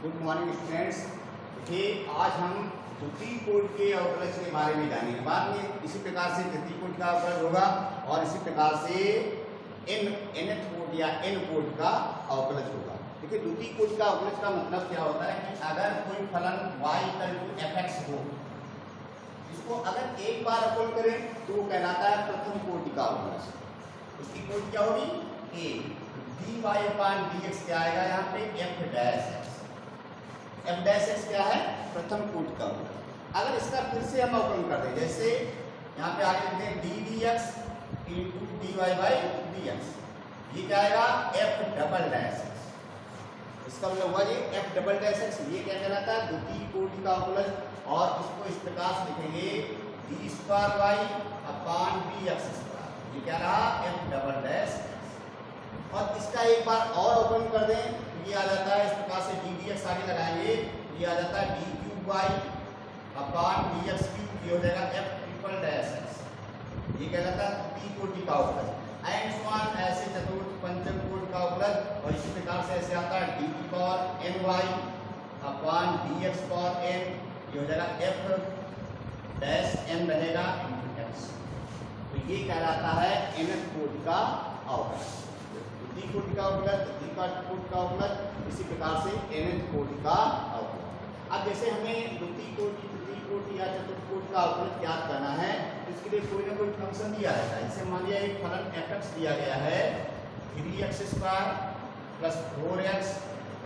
Good morning students. देखिए आज हम द्वितीय कोटि के अवकलज के बारे में जानेंगे। बाद में इसी प्रकार से तृतीय कोटि का अवकलज होगा और इसी प्रकार से nth कोटि या n कोटि का अवकलज होगा। देखिए द्वितीय कोटि का अवकलज का मतलब क्या होता है कि अगर कोई फलन y = fx हो, इसको अगर एक बार अवकलन करें तो वो कहलाता है प्रथम कोटि का अवकलज। उसकी कोटि क्या होगी? a dy/dx क्या आएगा यहाँ पे f'(x) क्या है? प्रथम कोटि का अवकलज। अगर इसका फिर से हम अवकलन कर दें, जैसे यहाँ पे आगे लिखते हैं ddx × dy/dx, ये क्या आएगा? f'(x). इसका मतलब हुआ ये f'(x), ये क्या कहलाता है? द्वितीय कोटि का अवकलज। और इसको इस प्रकार से लिखेंगे d²y/dx²। ये क्या रहा? f'(x). और इसका एक बार और अवकलन कर दें तो ये आ जाता है इस प्रकार से ddx आगे लगाएंगे, ये आ जाता है d3y/dx3, ये हो जाएगा f'(x). ये क्या कहलाता है? द्वितीय कोटि का अवकलज। एंड सो ऑन, ऐसे चतुर्थ पंचम कोटि का अवकलज। और इसी प्रकार से ऐसे आता है d⁻ny/dx⁻n, ये हो जाएगा f'(n) रहेगा x। तो ये कहलाता है nth कोटि का अवकलज। द्वितीय कोटि का अवकलज, तृतीय कोटि का अवकलज, इसी प्रकार से nth कोटि का अवकलज। अब जैसे हमें द्वितीय कोटि, तृतीय कोटि या चतुर्थ कोटि का अवकलज ज्ञात करना है, इसके लिए कोई ना कोई फंक्शन दिया रहता है। जैसे मान लिया एक फलन fx दिया गया है 3x² + 4x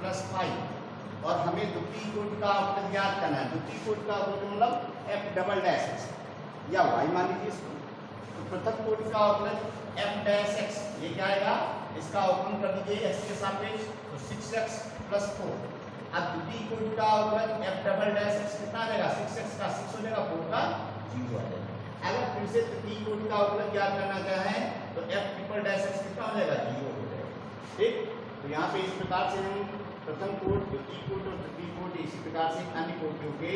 + 5, और हमें द्वितीय कोटि का अवकलज ज्ञात करना है। द्वितीय कोटि का अवकलज मतलब f'(x) या y मान लीजिए इसको। तो प्रथम कोटि का अवकलज f'(x), ये क्या आएगा? इसका अवकलन कर दीजिए x के सापेक्ष, तो 6x + 4। अब द्वितीय कोटि का अवकलज f'(x) कितना आ जाएगा? 6x का 6 हो जाएगा, 4 का 0 आ जाएगा। अगर फिर से तृतीय कोटि का अवकलज ज्ञात करना चाहें तो f'(x) कितना हो जाएगा? 0 हो जाएगा। ठीक, तो यहाँ पे इस प्रकार से हम प्रथम कोटि, द्वितीय कोटि और तृतीय कोटि, इसी प्रकार से अन्य कोटियों के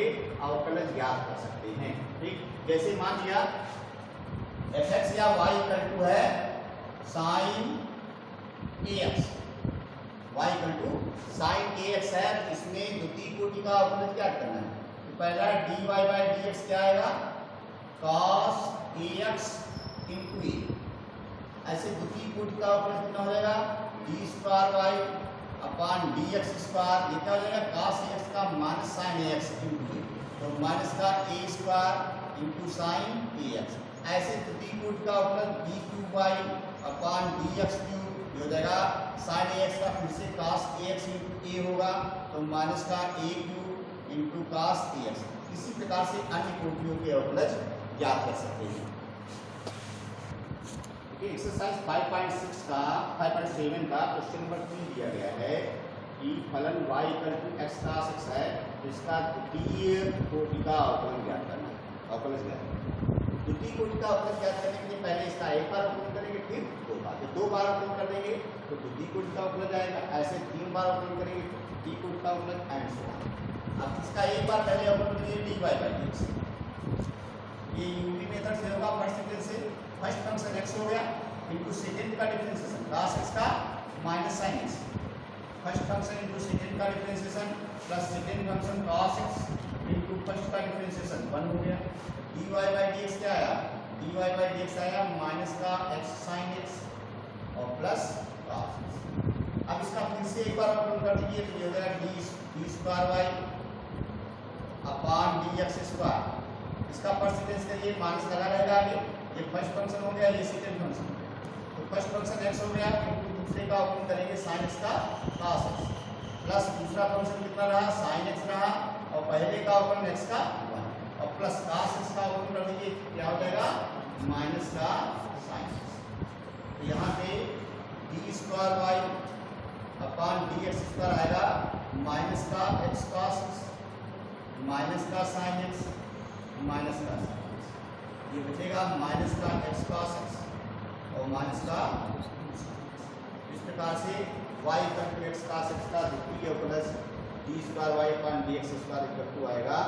अवकलज ज्ञात कर सकते हैं। ठीक, जैसे मान लिया fx या y = है sin ax, y = sin ax है। इसमें द्वितीय कोटि का अवकलज क्या करना है? तो पहला dy/dx क्या आएगा? cos ax × a। ऐसे द्वितीय कोटि का अवकलज कितना हो जाएगा? d²y/dx², ये क्या हो जाएगा? cos ax का -sin ax × a, तो माइनस का a² × sin ax। ऐसे तृतीय कोटि का अवकलज d3y/dx3, ये हो जाएगा sin ax का फिर से cos ax × a होगा, तो माइनस का a³ × cos ax। इसी प्रकार से अन्य कोटियों के अवकलज ज्ञात कर सकते हैं। एक्सरसाइज 5.6 का 5.7 का क्वेश्चन नंबर 3 दिया गया है कि फलन y = x cos x है, तो इसका द्वितीय कोटि का अवकलन ज्ञात करना है। अवकलज ज्ञात करना है। द्वितीय कोटि का अवकलज ज्ञात करने के लिए पहले इसका एक बार अवकलन करेंगे, फिर दो बार। तो दो बार अवकलन कर देंगे तो द्वितीय कोटि का अवकलज आएगा। ऐसे 3 बार अवकलन करेंगे तो तृतीय कोटि का अवकलज एंड सो ऑन। अब इसका एक बार पहले अवकलन करिए dy/dx। ये यूनिट मेथड से होगा। फर्स्ट फंक्शन x हो गया इनटू सेकंड का डिफरेंशिएशन cos x का -sin x। First function into second का differentiation plus second function cos x into first का डिफरेंशिएशन 1 हो गया। dy/dx क्या आया? dy/dx आया माइनस का x sin x और प्लस cos x। अब इसका फिर से एक बार अवकलन कर दीजिए तो ये हो जाएगा d²y/dx²। इसका परसेंटेज करिए, माइनस लगा रहेगा आगे। ये फर्स्ट फंक्शन हो गया, ये सेकंड फंक्शन हो गया। तो फर्स्ट फंक्शन x हो गया, इनटू दूसरे का अवकलन करेंगे sin x का cos x, प्लस दूसरा फंक्शन कितना रहा? sin x रहा, और पहले का अवकलन x का 1, और प्लस cos x का अवकलन कर दीजिए, क्या हो जाएगा? माइनस का sin x। तो यहाँ पे d²y/dx² आएगा माइनस का x cos x माइनस का sin x माइनस का sin x। ये बचेगा माइनस का x cos x और माइनस का 2 sin x। इस प्रकार से y = x cos x का द्वितीय अवकलज d²y/dx² आएगा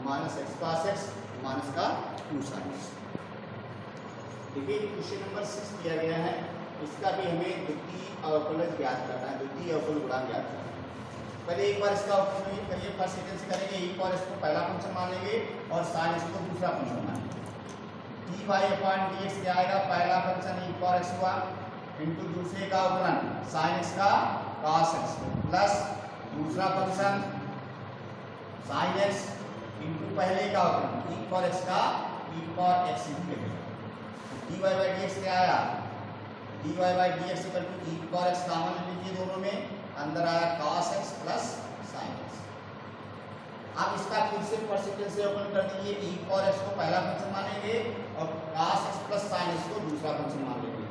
-x cos x माइनस का 2 sin x। देखिए क्वेश्चन नंबर 6 दिया गया है, इसका भी हमें द्वितीय अवकलज ज्ञात करना है, द्वितीय अवकल गुणांक ज्ञात करना है। पहले एक बार इसका ऑप्शन करिए, फर्स्ट सेकेंड से करेंगे। ई पावर एक्स को पहला फंक्शन मान लेंगे और साइन एक्स को दूसरा फंक्शन मान लेंगे। D y upon d x क्या आएगा, पहला फंक्शन ई पावर एक्स हुआ इंटू दूसरे का अवकलन साइन एक्स का cos एक्स प्लस दूसरा फंक्शन साइन एक्स इंटू पहले का अवकलन ई पावर एक्स का ई पावर एक्स ही लिखेंगे। D y by d x क्या आया, d y by d x equal to e power x common ले लीजिए दोनों में, अंदर आया cos x plus sin x। अब इसका फिर से परसेंटेज से ओपन कर दीजिए, e पावर x को पहला फंक्शन मानेंगे और cos x plus sin x को दूसरा फंक्शन मान लेंगे।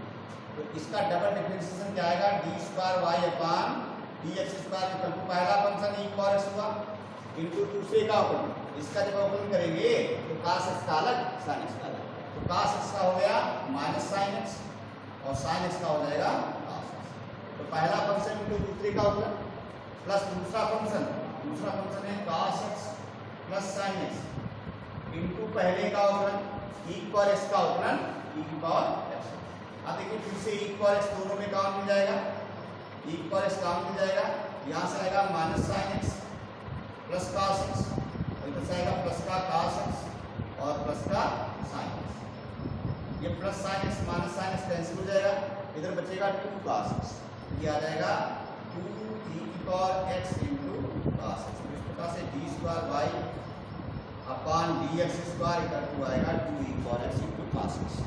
तो इसका डबल डिफरेंशिएशन क्या आएगा, d square y upon dx square equal to पहला फंक्शन e पावर x हुआ इनटू दूसरे का ओपन, इसका जब ओपन करेंगे तो cos x का अलग sin x का अलग, तो cos x का हो गया माइनस sin x और sin x का हो जाएगा। तो पहला फंक्शन इनटू दूसरे का अवकलन प्लस दूसरा फंक्शन है cos x plus sin x into पहले का अवकलन e पावर x का अवकलन e पावर x। अब देखिए फिर से e पावर x दोनों में काम मिल जाएगा, e पावर x काम मिल जाएगा, यहाँ से आएगा minus sin x plus cos x और इधर से आएगा प्लस का cos x और प्लस का sin x। ये plus sin x minus sin x cancel हो जाएगा, इधर बचेगा 2 cos x, ये आ जाएगा 2 e की power x into cos x। इस प्रकार से d square y upon dx square equal to आएगा 2 e की power x into cos x।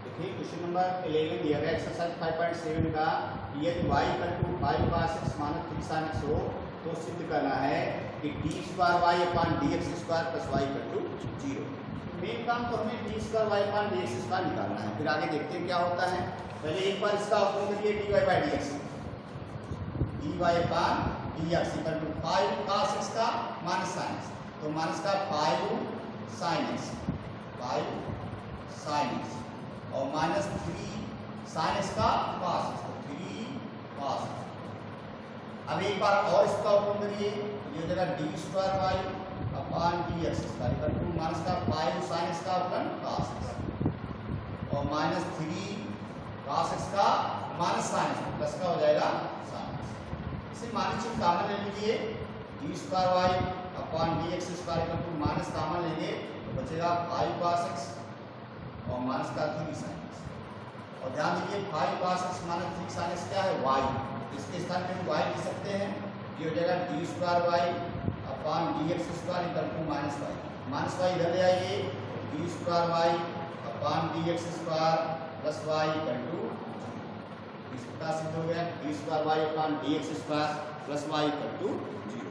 देखिए क्वेश्चन नंबर 11 दिया गया एक्सरसाइज 5.7 का, यदि y equal to 5 cos x minus 3 sin x हो तो सिद्ध करना है कि d square y upon dx square plus y equal to 0। Main काम तो हमें d square y upon dx square निकालना है, फिर आगे देखते हैं क्या होता है। पहले एक बार इसका ऑप्शन करिए, dy by dx, dy upon dx equal to 5 cos x का माइनस sin x, तो माइनस का 5 sin x, 5 sin x और माइनस 3 sin x का cos x, तो 3 cos x। अब एक बार और इसका ऑप्शन करिए, ये हो जाएगा d square y upon dx square equal to minus का 5 sin x का अपॉन cos x और माइनस 3 cos x का माइनस sin x प्लस का हो जाएगा sin x। इसे माइनस चिन्ह कॉमन ले लीजिए, d square y upon dx square equal to minus common लेंगे तो बचेगा 5 cos x और माइनस का 3 sin x। और ध्यान दीजिए 5 cos x minus 3 sin x क्या है, y, इसके स्थान पे y लिख सकते हैं, ये हो जाएगा d square y upon dx square equal to minus y इधर ले आइए, d square y upon dx square plus y equal to, इस प्रकार सिद्ध हो गया d square y upon dx square plus y equal to 0।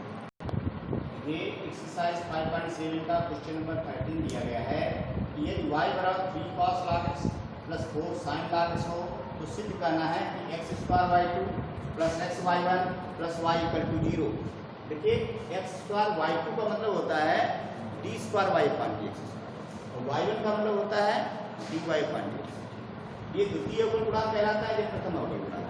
ये एक्सरसाइज 5.7 का क्वेश्चन नंबर 13 दिया गया है कि यदि y बराबर 3 cos log x plus 4 sin log x हो तो सिद्ध करना है कि x square y2 plus x y1 plus y equal to 0। देखिए x स्क्वायर y2 का मतलब होता है d square y upon dx और y1 का मतलब होता है dy अपॉन dx। ये द्वितीय अवकल गुणांक कहलाता है, ये प्रथम अवकल गुणांक।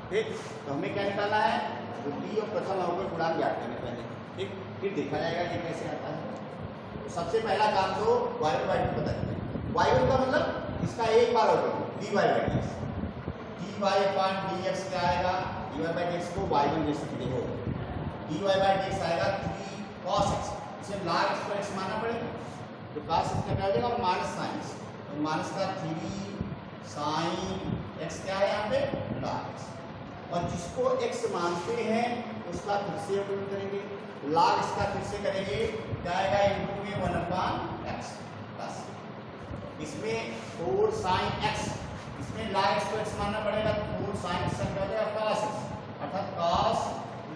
ठीक, तो हमें क्या निकालना है, द्वितीय और प्रथम अवकल गुणांक ज्ञात करने पहले, ठीक, फिर देखा जाएगा ये कैसे आता है। तो सबसे पहला काम तो y1 y2 पता करें। y1 का मतलब इसका एक बार अवकल dy by dx, dy upon dx क्या आएगा, dy बाई dx को y1 ले सकते हो, dy बाई dx आएगा 3 cos x, इसे log x को x मानना पड़ेगा, तो cos x क्या हो जाएगा माइनस sin x, तो माइनस का 3 sin x क्या है यहाँ पे log x, और जिसको x मानते हैं उसका फिर से अवकलन करेंगे, log x का फिर से करेंगे, क्या आएगा इनटू में 1 अपॉन x प्लस इसमें 4 sin x, इसमें log x को x मानना पड़ेगा, 4 sin x क्या हो जाएगा cos x अर्थात cos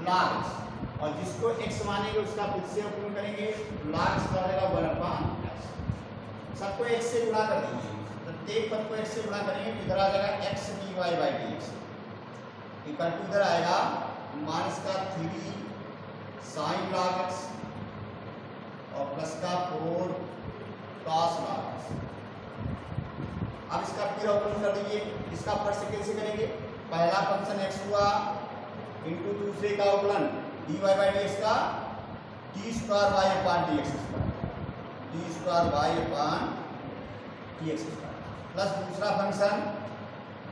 log x, और जिसको x मानेंगे उसका फिर से अवकलन करेंगे, log x का हो जाएगा 1 अपॉन x। सबको x से गुणा कर दीजिए, प्रत्येक पद को x से गुणा करेंगे तो इधर आ जाएगा x dy by dx equal to इधर आएगा माइनस का 3 sin log x और प्लस का 4 cos log x। अब इसका फिर अवकलन कर दीजिए, इसका फर्स्ट सेकेंड से करेंगे, पहला फंक्शन x हुआ इंटू दूसरे का अवकलन dy बाई dx का d square y upon dx square, d square y upon dx square plus दूसरा function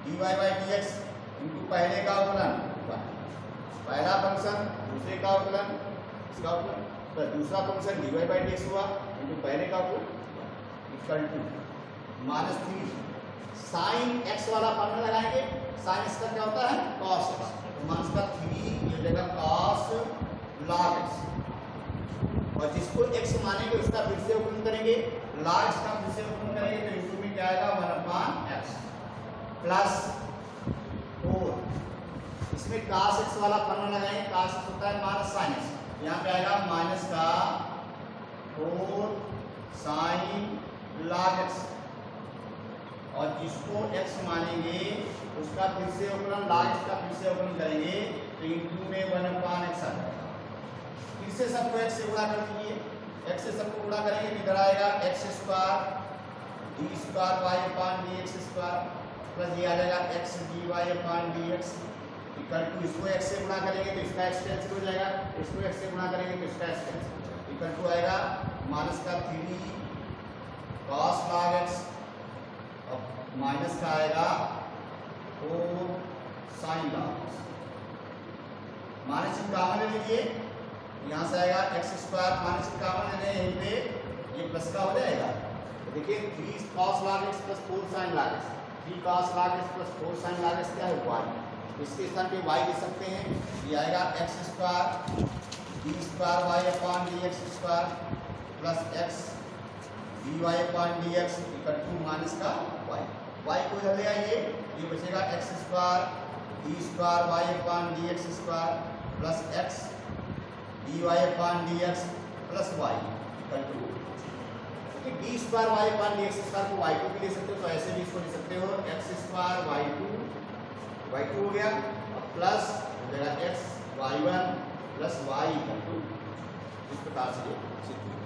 dy by dx into पहले का अवकलन, पहला फंक्शन दूसरे का अवकलन, इसका अवकलन, तो दूसरा फंक्शन dy बाई dx हुआ इनटू पहले का अवकलन इक्वल टू -3 साइन x वाला फॉर्मूला लगाएंगे। साइन x का क्या होता है cos x, तो माइनस का 3 ये जगह cos log x, और जिसको x मानेंगे उसका फिर से अवकलन करेंगे, log x का फिर से अवकलन करेंगे, तो इनटू में क्या आएगा 1/x प्लस 4, इसमें cos x वाला फॉर्मूला लगाएंगे, cos x होता है माइनस sin x, यहाँ पे आएगा माइनस का 4 sin log x, और जिसको x मानेंगे उसका फिर से अवकलन log x का फिर से अवकलन करेंगे, तो इनटू में 1/x आ जाएगा। फिर से सबको x से गुणा कर दीजिए, x से सबको गुणा करेंगे तो इधर आएगा x square d square y upon dx square plus ये आ जाएगा x dy upon dx equal to, इसको x से गुणा करेंगे तो इसका x कैंसिल हो जाएगा, इसको x से गुणा करेंगे तो इसका x कैंसिल हो जाएगा, इक्वल टू आएगा माइनस का 3 cos log x और माइनस का आएगा 4 sin log x। Minus common ले लीजिए, यहाँ से आएगा x स्क्वायर माइनस कॉमन ले लें, यहीं पे ये प्लस का हो जाएगा, तो देखिए 3 cos log x plus 4 sin log x, 3 cos log x plus 4 sin log x क्या है y, इसके स्थान पे y लिख सकते हैं, ये आएगा x square d square y upon dx square plus x dy upon dx equal to minus का y, y को इधर ले आइए, ये बचेगा x square d square y upon dx square plus x dy upon dx plus y equal to, क्योंकि d square y upon dx square को y2 भी ले सकते हो, तो ऐसे भी इसको ले सकते हो x स्क्वायर y2 हो गया, और प्लस हो जाएगा x y1 plus y equal to, इस प्रकार से ये सिद्ध हुआ।